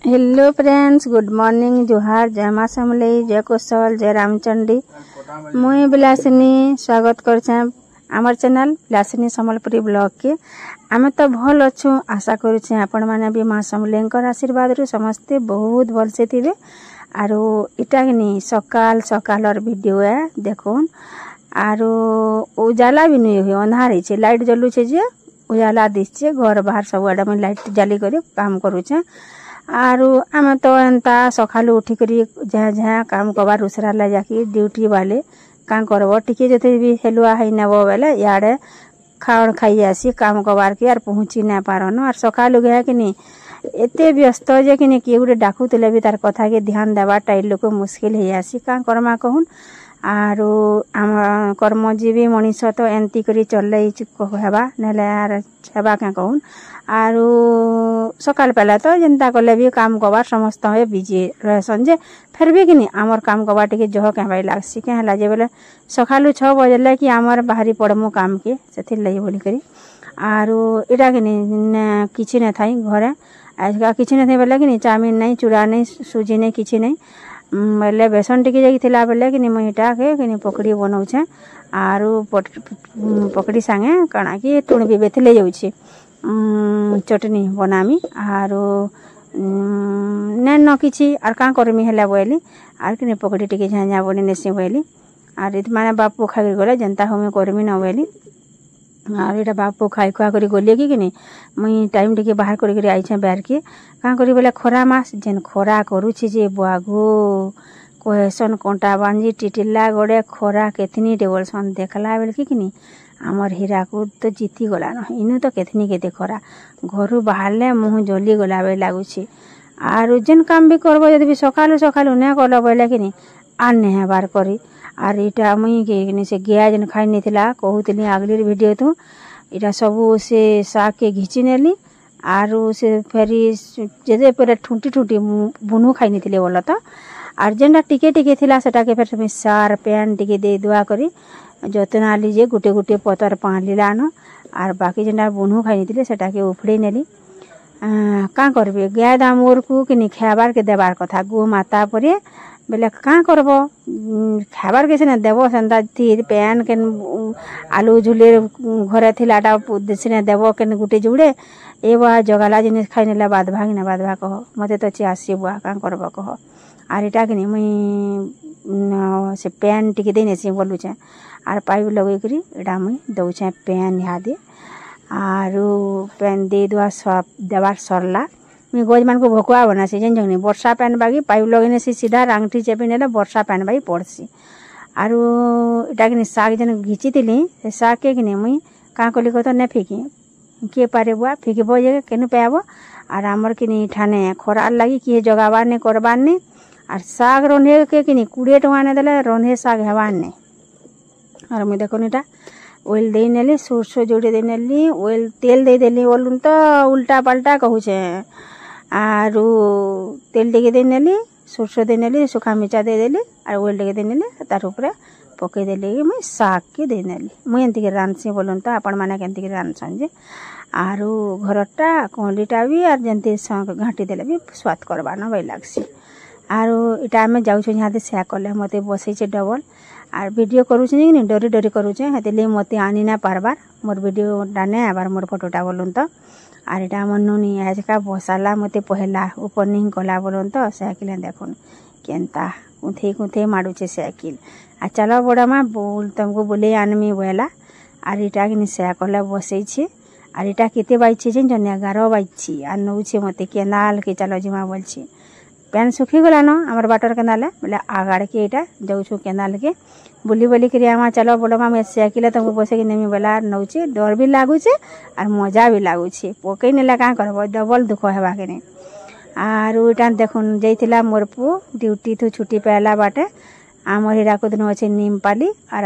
Hello friends, good morning, जुहार, जय माँ समलई, जय कौशल, जय रामचंडी। मुई विलासिनी स्वागत करछे आमर चैनल विलासिनी सम्बलपुरी ब्लॉग के। आमे तो भल अच्छु, आशा करुछे आपण माने भी माँ समलेंकर आशीर्वाद रु समस्ते बहुत भल से थिबे। आरो इटा नि सकाल सकालर वीडियो है देखुन। आरो उजाला भी नहीं हुए, अंधार छे, लाइट जलु छे जे उजाला दिसछे। घर बाहर सब आडे में लाइट जाली करी काम करुछे। आरो आमे तो एंता सकालू उठी करी जहाँ जहाँ काम करबार उसरा ला जाकी ड्यूटी वाले काम करबो टिके जते भी हेलुआ है नेबो बेले याडे खाण खाई आसी काम करबार के यार पहुंची ना पारन। और सकालू गया कि नहीं एते व्यस्त जे कि नहीं किए गुटे डाकुतले भी तार कथा के ध्यान देबा टाइल लोक मुश्किल है आसी का करमा कहून। आरो आम कर्मजीवी मनीष तो एंती करी चलले हेबा नेले यार हेबा क्या कहून। आरो सकाल पहला तो जनता कले भी काम करबार समस्त है बिजी रहसन जे फिर भी कि नहीं आमर काम करबा टिके जह क्या भाई लागसी क्या हला जे बोले सकालू 6 बजले कि आमर बाहरी पड़मु काम के सेथिर लई बोली करी। आरो इटा कि नहीं किछि न थाई घरे आजका किछि न थाई बोले कि नहीं चाउमिन नहीं, चूड़ा नहीं, सूजी नहीं, किछि नहीं बोले बेसन टिके जाई थिला बोले कि नहीं मुइटा के कि नहीं पकड़ी बनाउछे। आरो पकड़ी संगे काना कि टुण भी बेथिले जाउछि चटनी बनामी। आरो न किछि आर का करमी हेला बोली आर कि नहीं पकड़ी टिके झांझा बनी नेसी बोली। आर इत माने बापू खाई गले जनता हमें करमी न बोली। आर इटा बापू खाई खुआ करी गलिए कि नहीं मुई टाइम टिके बाहर करी आइछे बैर के का करी बोले खरा मास जेन खरा करूछि जे बुआगो कोहेसन कंटा बांजी टिटिला गड़े खरा केथनी टेबलसन देखला बेल कि नहीं आमर हीराकुद तो जीती गला न इनु तो केथनी केते खरा घरु बाहरले मुह जली गला बे लागुछि। आर जेन काम भी करबो यदि भी सकालू सकालू न करलो बोले कि नहीं आर ने बार करी। आर इटा मुई के नि से गया जेन खाइ निथिला कहूतली आगलीर वीडियो तो इटा सब से साग के घिची नेली। आरो से फेरी जेदे पर ठुंटी ठुंटी बुनु खाइ निथिले बोला तो आर जेनटा टिके टिके थिला सेटा के फेर तुम सार पैन टिके दे दुआ करी जतना लीजे गुटे गुटे पतर पाली लानो। आर बाकी जेनटा बुनु खाइ निथिले सेटा के उफड़ी नेली। का करबे गाय दामोर को कि नहीं खाबार के देबार कथा गो माता परे बेले का करबो खाबार के से देबो संता थी पैन के आलू झुले घरे थिलाटा देसिने देबो के गुटे जुड़े ए बा जगाला जिनिस खाइ नेला बाद भाग कह मते तो चासी बुआ का करबो कह। आर इटा कि नहीं मुई से पैन टिके दे नेसी बोलुछे आर पाइप लगे करी इटा मुई दउछे पैन इहादे। आरो पैन दे दुआ सब देबार सरला मुई गोज मान को भकुआ बनासी जेन जंगनी वर्षा पैन बागी पाइप लगेने से सीधा रांगठी चेपी नेले वर्षा पैन बागी पड़सी। आरो इटा कि नहीं साग जेन घिची थिली से साग के कि नहीं मुई का कली को तो ने फेंकी किए पारे बुआ फेंकबो जे केनु पेबो। आर आमर कि नहीं ठाने खरार लगी किए जगाबार ने करबार ने आर साग रंधे के कि नहीं 20 टका ने देले रंधे साग हेबार ने। आर मुई देखो इटा ऑयल दे नेली सरसो जोड़े दे नेली ऑयल तेल दे देली बोलुन तो उल्टा पाल्टा कहूछे। आरो तेल टिके दे नेली सरसो दे नेली सुखा मिर्चा दे देली आर ऑयल टिके दे नेली तार ऊपर पकई देली कि मुई साग के दे नेली मुई एंती के रांधसी बोलुन तो आपण माने केंती के रांधसन जे। आरो घरटा कोहलीटा भी आर जेंती संग घाटी देले भी स्वाद करबा न भई लागसी। आरो इटा में जाउछु यहाँ दे से कले मते बसै छे डबल आर वीडियो करूछु कि नहीं डरी डरी करूछु हेतेले मते आनी ना पारबार मोर वीडियो डाने आबार मोर फोटोटा बोलुन तो। आर इटा मनुनी आज का बसाला मते पहला ओपनिंग कला बोलुन तो साइकिल देखुन केंता कुथे कुथे माडुचे साइकिल। आ चलो बड़ा माँ बोल तुमको बोले आनमी बोला। आर इटा कि नहीं से कले बसै छे आर इटा केते बाइछे जेन जने 11 बाइछी आर नउछे मते केनाल के चलो जिमा बोलछी पैन सुखी गला न आमर बाटर केनाले बोले आगाड़ के इटा जाउछु केनाल के बुली बुली करी आमा चलो बड़ा माँ साइकिल तुमको बसे कि नेमी बोला नउछे डर भी लागुछे आर मजा भी लागुछे पकई नेला का करबो डबल दुख हेबा के नहीं। आर इटा देखुन जाइथिला मोर पु ड्यूटी थु छुट्टी पहला बाटे आमर हीराकुद न अच्छे नीमपाली आर